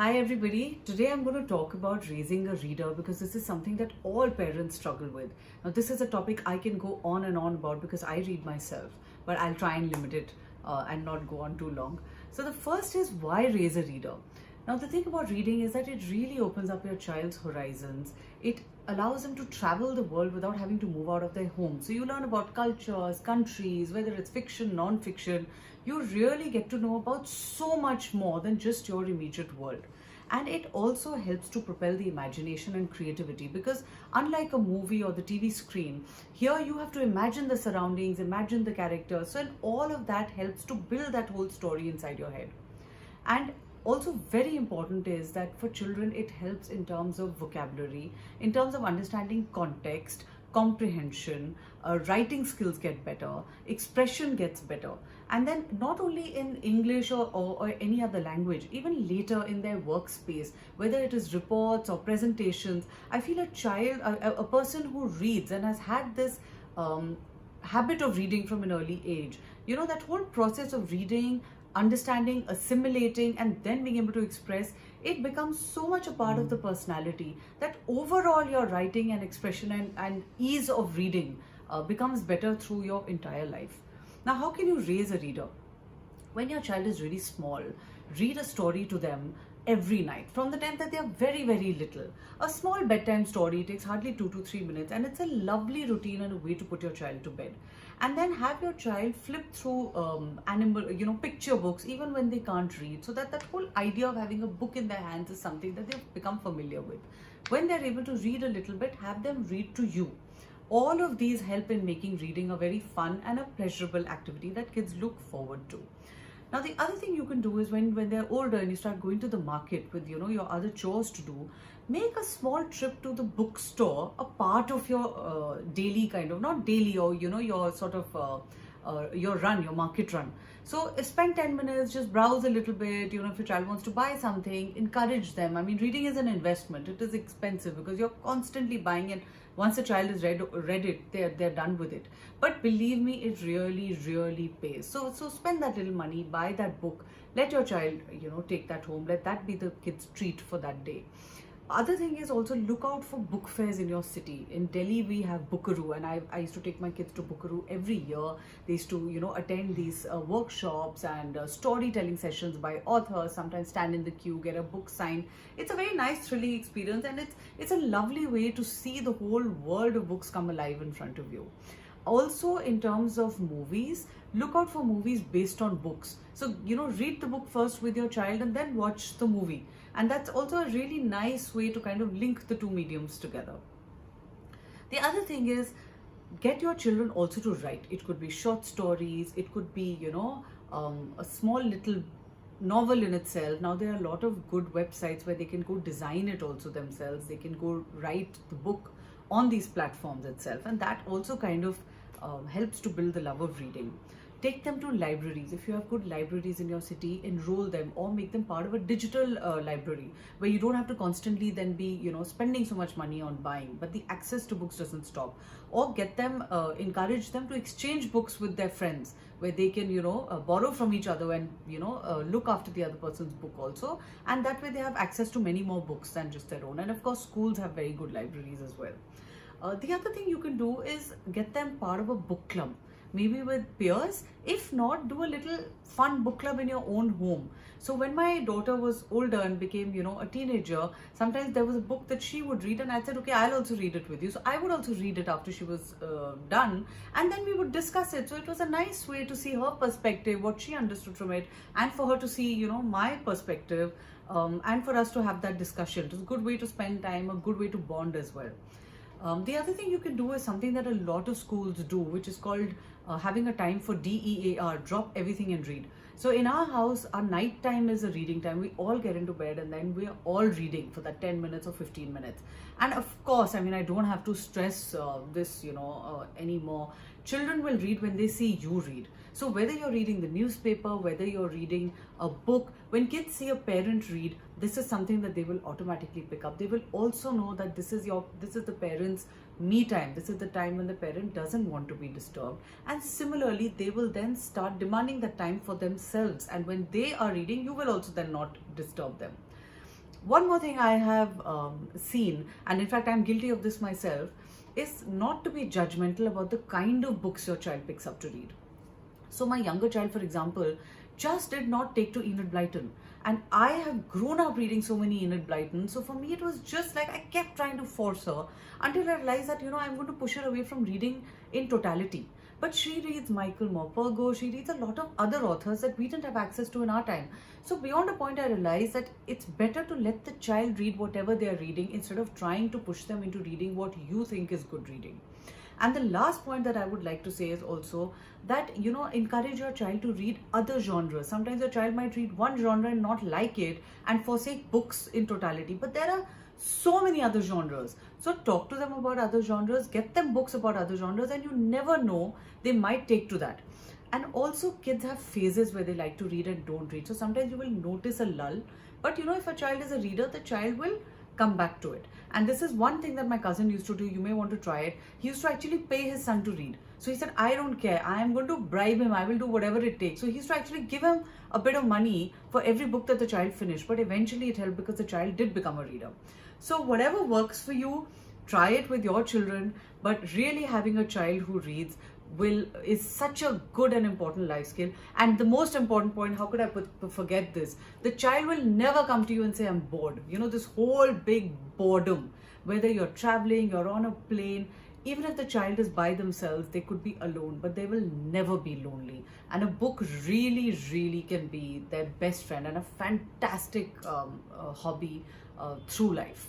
Hi everybody, today I'm going to talk about raising a reader because this is something that all parents struggle with. Now this is a topic I can go on and on about because I read myself, but I'll try and limit it and not go on too long. So the first is, why raise a reader? Now the thing about reading is that it really opens up your child's horizons. It allows them to travel the world without having to move out of their home. So you learn about cultures, countries, whether it's fiction, non-fiction. You really get to know about so much more than just your immediate world. And it also helps to propel the imagination and creativity, because unlike a movie or the TV screen, here you have to imagine the surroundings, imagine the characters. So and all of that helps to build that whole story inside your head. And also very important is that for children it helps in terms of vocabulary, in terms of understanding context, comprehension, writing skills get better, expression gets better. And then not only in English or any other language, even later in their workspace, whether it is reports or presentations, I feel a person who reads and has had this habit of reading from an early age, that whole process of reading, understanding, assimilating, and then being able to express, it becomes so much a part of the personality that overall your writing and expression and ease of reading becomes better through your entire life. Now, how can you raise a reader? When your child is really small, read a story to them every night from the time that they are very, very little. A small bedtime story takes hardly 2 to 3 minutes, and it's a lovely routine and a way to put your child to bed. And then have your child flip through picture books even when they can't read, so that whole idea of having a book in their hands is something that they've become familiar with. When they're able to read a little bit, have them read to you. All of these help in making reading a very fun and a pleasurable activity that kids look forward to. Now, the other thing you can do is when they're older and you start going to the market with your other chores to do, make a small trip to the bookstore a part of your daily kind of, not daily, or your sort of your market run. So spend 10 minutes, just browse a little bit. If your child wants to buy something, encourage them. I mean, reading is an investment. It is expensive because you're constantly buying it. Once a child has read it, they're done with it. But believe me, it really, really pays. So spend that little money, buy that book, let your child, take that home. Let that be the kid's treat for that day. Other thing is, also look out for book fairs in your city. In Delhi, we have Bookaroo, and I used to take my kids to Bookaroo every year. They used to, attend these workshops and storytelling sessions by authors, sometimes stand in the queue, get a book signed. It's a very nice, thrilling experience, and it's a lovely way to see the whole world of books come alive in front of you. Also, in terms of movies, look out for movies based on books. So, read the book first with your child and then watch the movie. And that's also a really nice way to kind of link the two mediums together. The other thing is, get your children also to write. It could be short stories, it could be, a small little novel in itself. Now there are a lot of good websites where they can go design it also themselves. They can go write the book on these platforms itself, and that also kind of helps to build the love of reading. Take them to libraries. If you have good libraries in your city, enroll them or make them part of a digital library where you don't have to constantly then be, spending so much money on buying, but the access to books doesn't stop. Or get them, encourage them to exchange books with their friends, where they can, borrow from each other and, look after the other person's book also. And that way they have access to many more books than just their own. And of course, schools have very good libraries as well. The other thing you can do is get them part of a book club, maybe with peers. If not, do a little fun book club in your own home. So when my daughter was older and became, a teenager, sometimes there was a book that she would read and I said, okay, I'll also read it with you. So I would also read it after she was done, and then we would discuss it. So it was a nice way to see her perspective, what she understood from it, and for her to see, my perspective, and for us to have that discussion. It was a good way to spend time, a good way to bond as well. The other thing you can do is something that a lot of schools do, which is called having a time for DEAR, drop everything and read. So in our house, our night time is a reading time. We all get into bed and then we're all reading for that 10 minutes or 15 minutes. And of course, I don't have to stress this, anymore. Children will read when they see you read. So whether you're reading the newspaper, whether you're reading a book, when kids see a parent read, this is something that they will automatically pick up. They will also know that this is the parent's me time. This is the time when the parent doesn't want to be disturbed. And similarly, they will then start demanding that time for themselves. And when they are reading, you will also then not disturb them. One more thing I have seen, and in fact I'm guilty of this myself, is not to be judgmental about the kind of books your child picks up to read. So my younger child, for example, just did not take to Enid Blyton. And I have grown up reading so many Enid Blyton. So for me, it was just like I kept trying to force her until I realized that, I'm going to push her away from reading in totality. But she reads Michael Morpurgo, she reads a lot of other authors that we didn't have access to in our time. So beyond a point, I realized that it's better to let the child read whatever they are reading instead of trying to push them into reading what you think is good reading. And the last point that I would like to say is also that, encourage your child to read other genres. Sometimes your child might read one genre and not like it and forsake books in totality. But there are so many other genres. So talk to them about other genres, get them books about other genres, and you never know, they might take to that. And also, kids have phases where they like to read and don't read. So sometimes you will notice a lull. But if a child is a reader, the child will come back to it. And this is one thing that my cousin used to do. You may want to try it. He used to actually pay his son to read. So he said, I don't care. I am going to bribe him. I will do whatever it takes. So he used to actually give him a bit of money for every book that the child finished. But eventually it helped because the child did become a reader. So whatever works for you, try it with your children. But really having a child who reads is such a good and important life skill. And the most important point, how could I forget this? The child will never come to you and say, I'm bored. This whole big boredom, whether you're traveling, you're on a plane, even if the child is by themselves, they could be alone, but they will never be lonely. And a book really, really can be their best friend and a fantastic hobby through life.